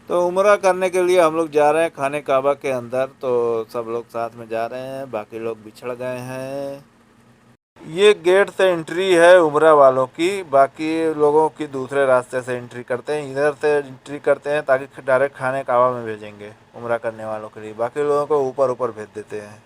तो उम्रा करने के लिए हम लोग जा रहे हैं खाने काबा के अंदर। तो सब लोग साथ में जा रहे हैं, बाकी लोग बिछड़ गए हैं। ये गेट से एंट्री है उम्रा वालों की, बाकी लोगों की दूसरे रास्ते से एंट्री करते हैं। इधर से एंट्री करते हैं ताकि डायरेक्ट खाने काबा में भेजेंगे उम्रा करने वालों के लिए, बाकी लोगों को ऊपर ऊपर भेज देते हैं।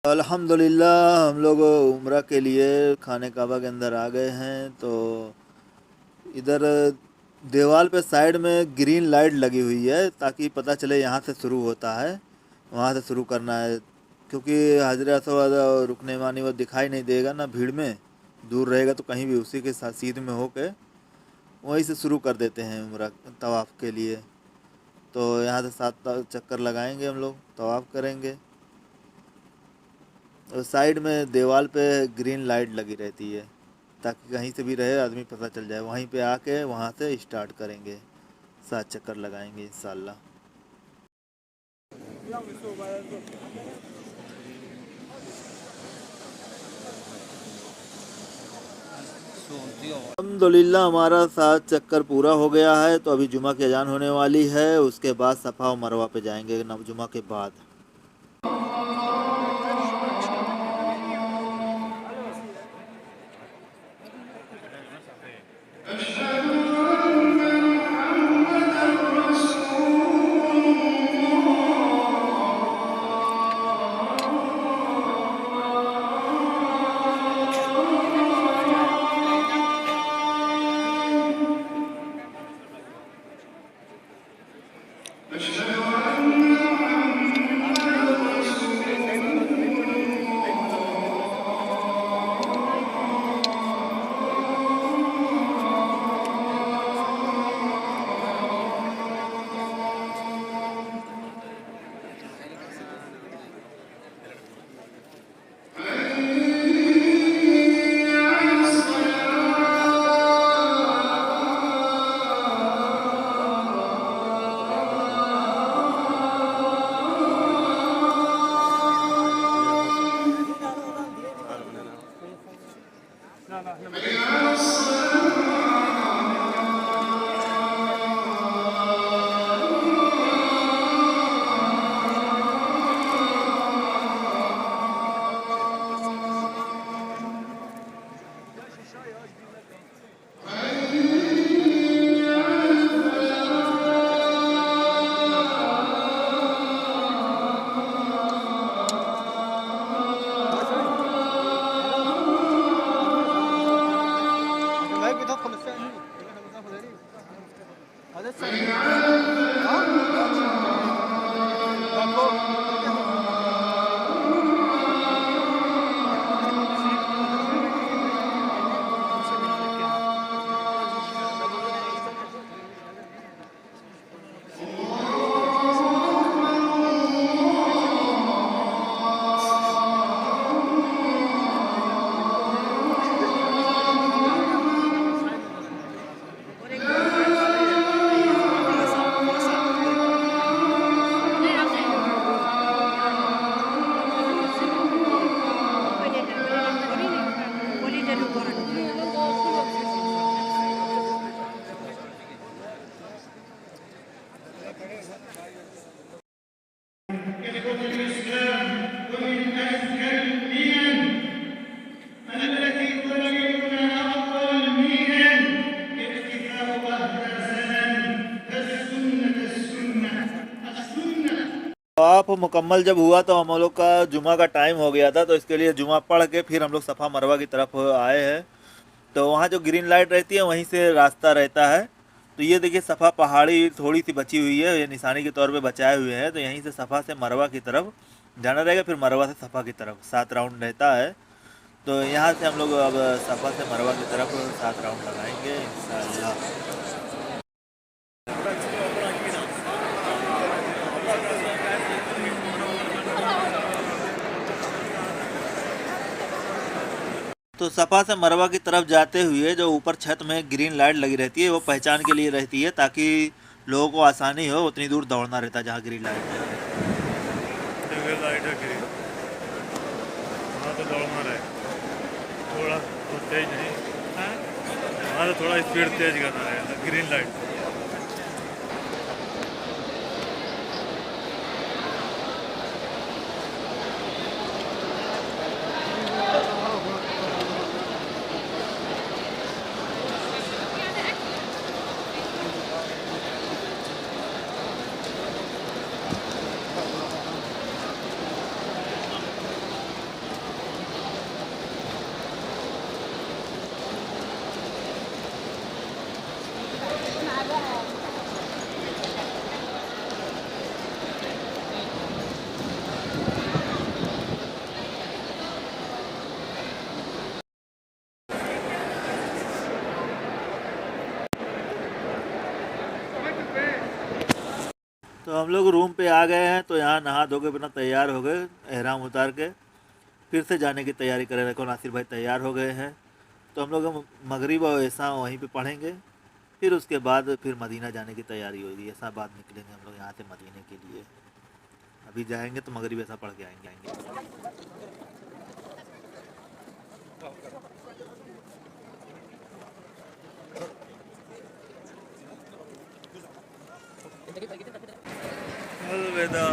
अल्हम्दुलिल्लाह हम लोग उम्रा के लिए खाने काबा के अंदर आ गए हैं। तो इधर दीवार पे साइड में ग्रीन लाइट लगी हुई है ताकि पता चले यहाँ से शुरू होता है, वहाँ से शुरू करना है। क्योंकि हाजर असवद और रुकने मानी वो दिखाई नहीं देगा ना भीड़ में, दूर रहेगा तो कहीं भी उसी के साथ सीध में होके वहीं से शुरू कर देते हैं उम्रा तवाफ़ के लिए। तो यहाँ से 7 चक्कर लगाएंगे हम लोग, तवाफ़ करेंगे। और साइड में दीवार पे ग्रीन लाइट लगी रहती है ताकि कहीं से भी रहे आदमी पता चल जाए। वहीं पे आके वहाँ से स्टार्ट करेंगे, 7 चक्कर लगाएंगे इंशाल्लाह। अल्हम्दुलिल्लाह हमारा 7 चक्कर पूरा हो गया है। तो अभी जुमा की अजान होने वाली है, उसके बाद सफ़ा और मरवा पे जाएंगे जुमा के बाद। तवाफ मुकम्मल जब हुआ तो हम लोग का जुमा का टाइम हो गया था, तो इसके लिए जुमा पढ़ के फिर हम लोग सफ़ा मरवा की तरफ आए हैं। तो वहाँ जो ग्रीन लाइट रहती है वहीं से रास्ता रहता है। तो ये देखिए सफ़ा पहाड़ी थोड़ी सी बची हुई है, ये निशानी के तौर पे बचाए हुए हैं। तो यहीं से सफ़ा से मरवा की तरफ जाना रहेगा। फिर मरवा से सफ़ा की तरफ 7 राउंड रहता है। तो यहाँ से हम लोग अब सफ़ा से मरवा की तरफ 7 राउंड लगाएंगे इंशाअल्लाह। तो सफ़ा से मरवा की तरफ जाते हुए जो ऊपर छत में ग्रीन लाइट लगी रहती है वो पहचान के लिए रहती है, ताकि लोगों को आसानी हो, उतनी दूर दौड़ना रहता है जहाँ ग्रीन लाइट है। लाइट है ग्रीन, वहाँ तो दौड़ना रहे, थोड़ा तो तेज नहीं, वहाँ तो थोड़ा स्पीड तेज करना रहेगा ग्रीन लाइट। तो हम लोग रूम पे आ गए हैं। तो यहाँ नहा धो के बिना तैयार हो गए, एहराम उतार के फिर से जाने की तैयारी कर रहे। देखो नासिर भाई तैयार हो गए हैं। तो हम लोग मगरिब और ऐसा वहीं पे पढ़ेंगे, फिर उसके बाद फिर मदीना जाने की तैयारी होगी। ऐसा बाद निकलेंगे हम लोग यहाँ से मदीने के लिए। अभी जाएंगे तो मगरिब ऐसा पढ़ के आएंगे। अलविदा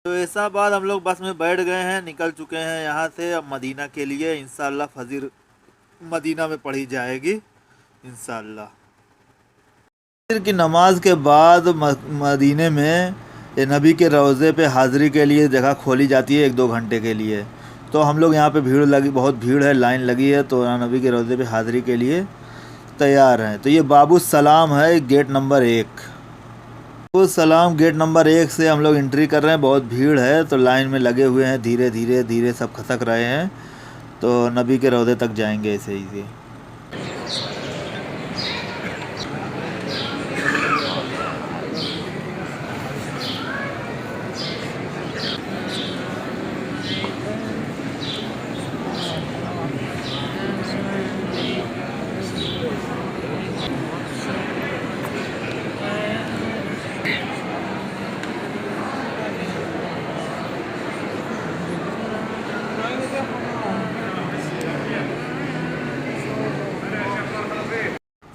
तो ऐसा बाद हम लोग बस में बैठ गए हैं, निकल चुके हैं यहाँ से अब मदीना के लिए। इंशाअल्लाह फजर मदीना में पढ़ी जाएगी इंशाअल्लाह। फजर की नमाज के बाद मदीने में ये नबी के रोज़े पे हाज़िरी के लिए जगह खोली जाती है 1-2 घंटे के लिए। तो हम लोग यहाँ पे भीड़ लगी, बहुत भीड़ है, लाइन लगी है। तो यहाँ नबी के रोज़े पे हाज़िरी के लिए तैयार हैं। तो ये बाबू सलाम है, गेट नंबर 1। बाबू सलाम गेट नंबर 1 से हम लोग एंट्री कर रहे हैं। बहुत भीड़ है तो लाइन में लगे हुए हैं, धीरे धीरे धीरे सब खसक रहे हैं। तो नबी के रोज़े तक जाएंगे ऐसे ही।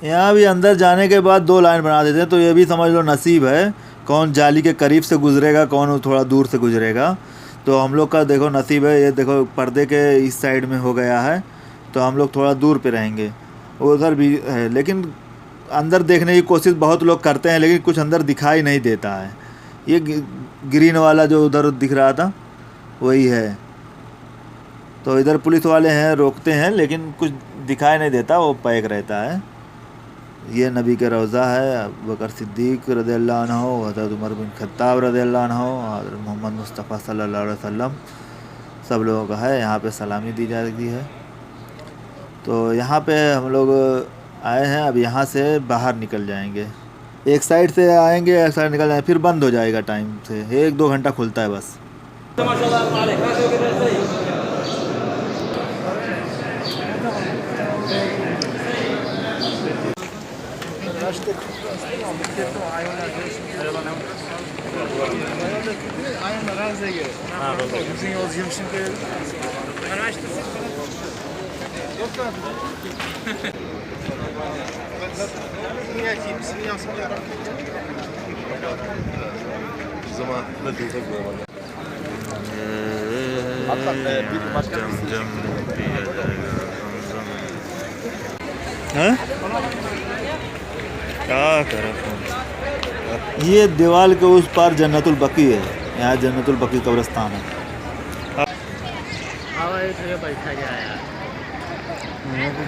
यहाँ भी अंदर जाने के बाद 2 लाइन बना देते हैं। तो ये भी समझ लो नसीब है, कौन जाली के करीब से गुजरेगा, कौन थोड़ा दूर से गुजरेगा। तो हम लोग का देखो नसीब है, ये देखो पर्दे के इस साइड में हो गया है। तो हम लोग थोड़ा दूर पे रहेंगे, उधर भी है। लेकिन अंदर देखने की कोशिश बहुत लोग करते हैं, लेकिन कुछ अंदर दिखाई नहीं देता है। ये ग्रीन वाला जो उधर दिख रहा था वही है। तो इधर पुलिस वाले हैं, रोकते हैं, लेकिन कुछ दिखाई नहीं देता, वो पैक रहता है। ये नबी का रोज़ा है। अबू बकर सिद्दीक़ रज़ियल्लाहु अन्हु, हज़रत उमर बिन खत्ताब रज़ियल्लाहु अन्हु, हज़रत मोहम्मद मुस्तफ़ा सल्लल्लाहु अलैहि वसल्लम सब लोगों का है। यहाँ पे सलामी दी जाती है। तो यहाँ पे हम लोग आए हैं, अब यहाँ से बाहर निकल जाएंगे। एक साइड से आएंगे, एक साइड निकल जाएंगे, फिर बंद हो जाएगा टाइम से। 1-2 घंटा खुलता है बस। क्या करें, ये दीवार के उस पार जन्नतुल बकी है, यहाँ जन्नतुल बकी कब्रिस्तान है। बैठा गया यार,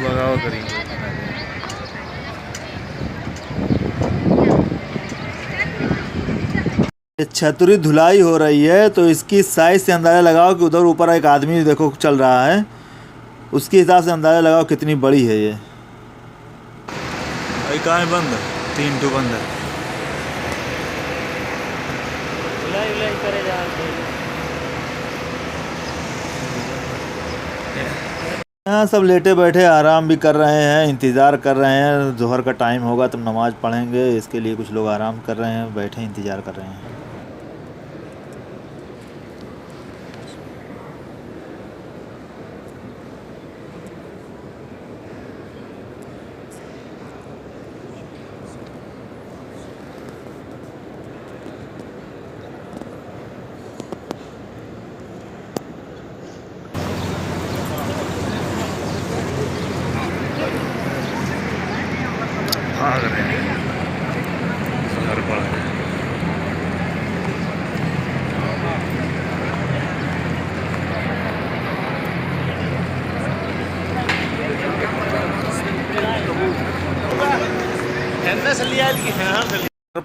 भगाओ करेंगे। ये छतरी धुलाई हो रही है, तो इसकी साइज से अंदाज़ा लगाओ कि उधर ऊपर एक आदमी देखो चल रहा है, उसके हिसाब से अंदाज़ा लगाओ कितनी बड़ी है ये। कहाँ है बंद? 3 टू बंद है। करे जा यहाँ सब लेटे बैठे आराम भी कर रहे हैं, इंतज़ार कर रहे हैं, ज़ोहर का टाइम होगा तब नमाज़ पढ़ेंगे, इसके लिए कुछ लोग आराम कर रहे हैं, बैठे इंतज़ार कर रहे हैं। भाग रहे हैं, घर पड़ गए।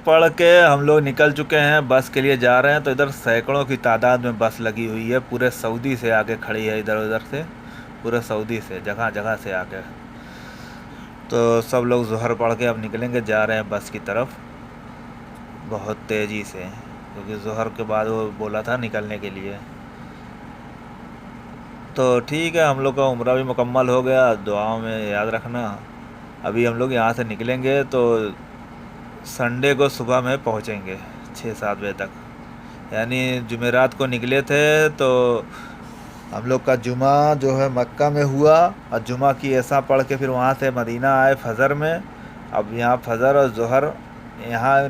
पढ़ के हम लोग निकल चुके हैं, बस के लिए जा रहे हैं। तो इधर सैकड़ों की तादाद में बस लगी हुई है, पूरे सऊदी से आके खड़ी है, इधर उधर से पूरे सऊदी से जगह जगह से आके। तो सब लोग ज़ोहर पढ़ के अब निकलेंगे, जा रहे हैं बस की तरफ बहुत तेज़ी से, क्योंकि ज़ोहर के बाद वो बोला था निकलने के लिए। तो ठीक है, हम लोग का उम्रा भी मुकम्मल हो गया, दुआओं में याद रखना। अभी हम लोग यहाँ से निकलेंगे तो संडे को सुबह में पहुँचेंगे 6-7 बजे तक, यानी जुमेरात को निकले थे तो हम लोग का जुमा जो है मक्का में हुआ, और जुमा की ऐसा पढ़ के फिर वहाँ से मदीना आए फ़जर में। अब यहाँ फ़जर और ज़ोहर यहाँ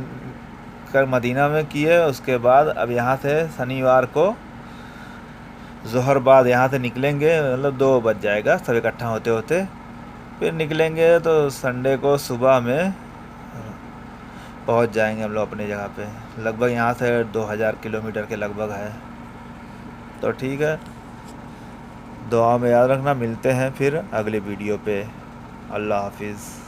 कर मदीना में किए, उसके बाद अब यहाँ से शनिवार को ज़ोहर बाद यहाँ से निकलेंगे, मतलब 2 बज जाएगा सब इकट्ठा होते होते, फिर निकलेंगे तो संडे को सुबह में पहुँच जाएंगे हम लोग अपनी जगह पे। लगभग यहाँ से 2000 किलोमीटर के लगभग है। तो ठीक है, दुआ में याद रखना, मिलते हैं फिर अगले वीडियो पे। अल्लाह हाफिज़।